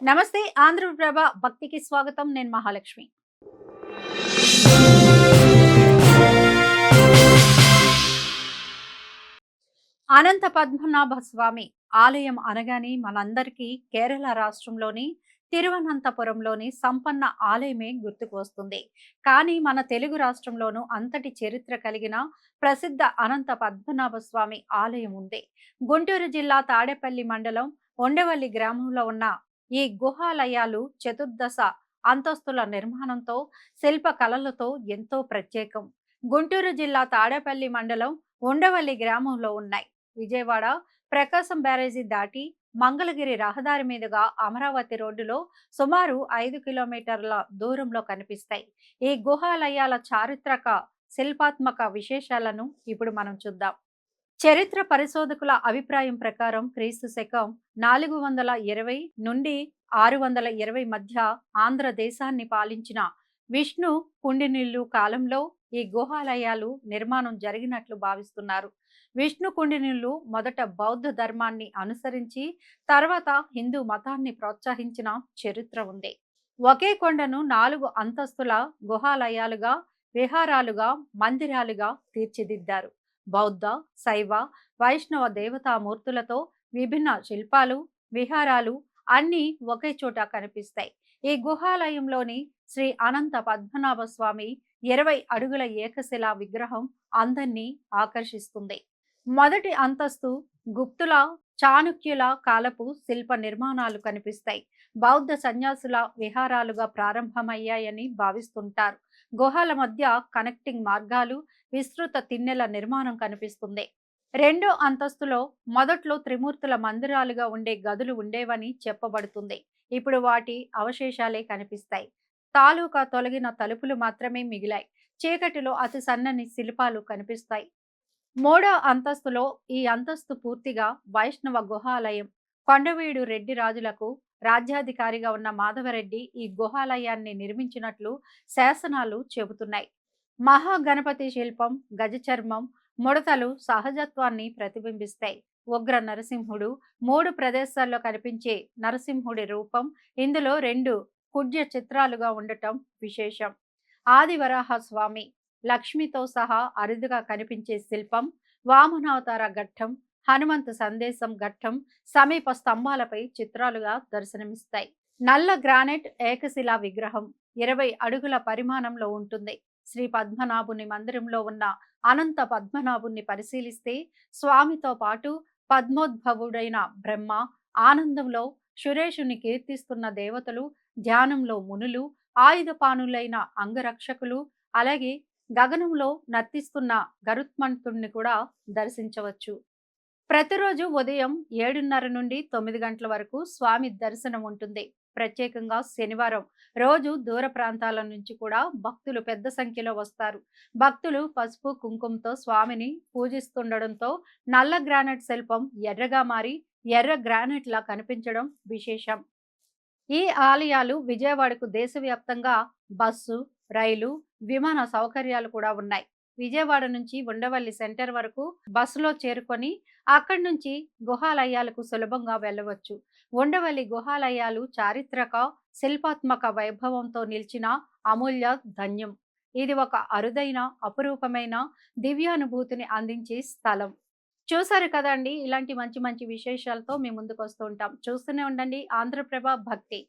నమస్తే ఆంధ్రప్రభ భక్తికి స్వాగతం. నేను మహాలక్ష్మి. అనంత పద్మనాభ స్వామి ఆలయం అనగానే మనందరికీ కేరళ రాష్ట్రంలోని తిరువనంతపురంలోని సంపన్న ఆలయమే గుర్తుకు వస్తుంది. కానీ మన తెలుగు రాష్ట్రంలోనూ అంతటి చరిత్ర కలిగిన ప్రసిద్ధ అనంత పద్మనాభ స్వామి ఆలయం ఉంది. గుంటూరు జిల్లా తాడేపల్లి మండలం ఉండవల్లి గ్రామంలో ఉన్న ఈ గుహాలయాలు చతుర్దశ అంతస్తుల నిర్మాణంతో శిల్ప కళలతో ఎంతో ప్రత్యేకం. గుంటూరు జిల్లా తాడేపల్లి మండలం ఉండవల్లి గ్రామంలో ఉన్నాయి. విజయవాడ ప్రకాశం బ్యారేజీ దాటి మంగళగిరి రహదారి మీదుగా అమరావతి రోడ్డులో సుమారు 5 కిలోమీటర్ల దూరంలో కనిపిస్తాయి. ఈ గుహాలయాల చారిత్రక శిల్పాత్మక విశేషాలను ఇప్పుడు మనం చూద్దాం. చరిత్ర పరిశోధకుల అభిప్రాయం ప్రకారం క్రీస్తు శకం 420 నుండి 620 మధ్య ఆంధ్రదేశాన్ని పాలించిన విష్ణు కుండినిల్లు కాలంలో ఈ గుహాలయాలు నిర్మాణం జరిగినట్లు భావిస్తున్నారు. విష్ణు కుండినిల్లు మొదట బౌద్ధ ధర్మాన్ని అనుసరించి తర్వాత హిందూ మతాన్ని ప్రోత్సహించిన చరిత్ర ఉంది. ఒకే కొండను 4 అంతస్తుల గుహాలయాలుగా, విహారాలుగా, మందిరాలుగా తీర్చిదిద్దారు. బౌద్ధ, శైవ, వైష్ణవ దేవతామూర్తులతో విభిన్న శిల్పాలు, విహారాలు అన్నీ ఒకే చోట కనిపిస్తాయి. ఈ గుహాలయంలోని శ్రీ అనంత పద్మనాభ స్వామి 20 అడుగుల ఏకశిలా విగ్రహం అందరినీ ఆకర్షిస్తుంది. మొదటి అంతస్తు గుప్తుల, చాణుక్యుల కాలపు శిల్ప నిర్మాణాలు కనిపిస్తాయి. బౌద్ధ సన్యాసుల విహారాలుగా ప్రారంభమయ్యాయని భావిస్తుంటారు. గుహల మధ్య కనెక్టింగ్ మార్గాలు, విస్తృత తిన్నెల నిర్మాణం కనిపిస్తుంది. రెండో అంతస్తులో మొదట్లో త్రిమూర్తుల మందిరాలుగా ఉండే గదులు ఉండేవని చెప్పబడుతుంది. ఇప్పుడు వాటి అవశేషాలే కనిపిస్తాయి. తాలూకా తొలగిన తలుపులు మాత్రమే మిగిలాయి. చీకటిలో అతి సన్నని శిల్పాలు కనిపిస్తాయి. మూడో అంతస్తులో ఈ అంతస్తు పూర్తిగా వైష్ణవ గుహాలయం. కొండవీడు రెడ్డి రాజులకు రాజ్యాధికారిగా ఉన్న మాధవరెడ్డి ఈ గుహాలయాన్ని నిర్మించినట్లు శాసనాలు చెబుతున్నాయి. మహాగణపతి శిల్పం, గజచర్మం, ముడతలు సహజత్వాన్ని ప్రతిబింబిస్తాయి. ఉగ్ర నరసింహుడు 3 ప్రదేశాల్లో కనిపించే నరసింహుడి రూపం ఇందులో 2 కుడ్య చిత్రాలుగా ఉండటం విశేషం. ఆదివరాహ స్వామి లక్ష్మితో సహా అరుదుగా కనిపించే శిల్పం, వామనావతార ఘట్టం, హనుమంతు సందేశం ఘట్టం సమీప స్తంభాలపై చిత్రాలుగా దర్శనమిస్తాయి. నల్ల గ్రానైట్ ఏకశిలా విగ్రహం 20 అడుగుల పరిమాణంలో ఉంటుంది. శ్రీ పద్మనాభుని మందిరంలో ఉన్న అనంత పద్మనాభుని పరిశీలిస్తే స్వామితో పాటు పద్మోద్భవుడైన బ్రహ్మ, ఆనందంలో సురేషుని కీర్తిస్తున్న దేవతలు, ధ్యానంలో మునులు, ఆయుధపానులైన అంగరక్షకులు, అలాగే గగనంలో నర్తిస్తున్న గరుత్మంతుణ్ణి కూడా దర్శించవచ్చు. ప్రతిరోజు ఉదయం 7:30 నుండి 9 గంటల వరకు స్వామి దర్శనం ఉంటుంది. ప్రత్యేకంగా శనివారం రోజు దూర ప్రాంతాల నుంచి కూడా భక్తులు పెద్ద సంఖ్యలో వస్తారు. భక్తులు పసుపు కుంకుమతో స్వామిని పూజిస్తుండడంతో నల్ల గ్రానైట్ శిల్పం ఎర్రగా మారి ఎర్ర గ్రానైట్ లా కనిపించడం విశేషం. ఈ ఆలయాలు విజయవాడకు దేశవ్యాప్తంగా బస్సు, రైలు, విమాన సౌకర్యాలు కూడా ఉన్నాయి. విజయవాడ నుంచి ఉండవల్లి సెంటర్ వరకు బస్సులో చేరుకొని అక్కడి నుంచి గుహాలయాలకు సులభంగా వెళ్ళవచ్చు. ఉండవల్లి గుహాలయాలు చారిత్రక, శిల్పాత్మక వైభవంతో నిలిచిన అమూల్య ధన్యం. ఇది ఒక అరుదైన, అపురూపమైన దివ్యానుభూతిని అందించే స్థలం. చూసారు కదండి, ఇలాంటి మంచి మంచి విశేషాలతో మేము ముందుకు వస్తూ ఉంటాం. చూస్తూనే ఉండండి ఆంధ్రప్రభ భక్తి.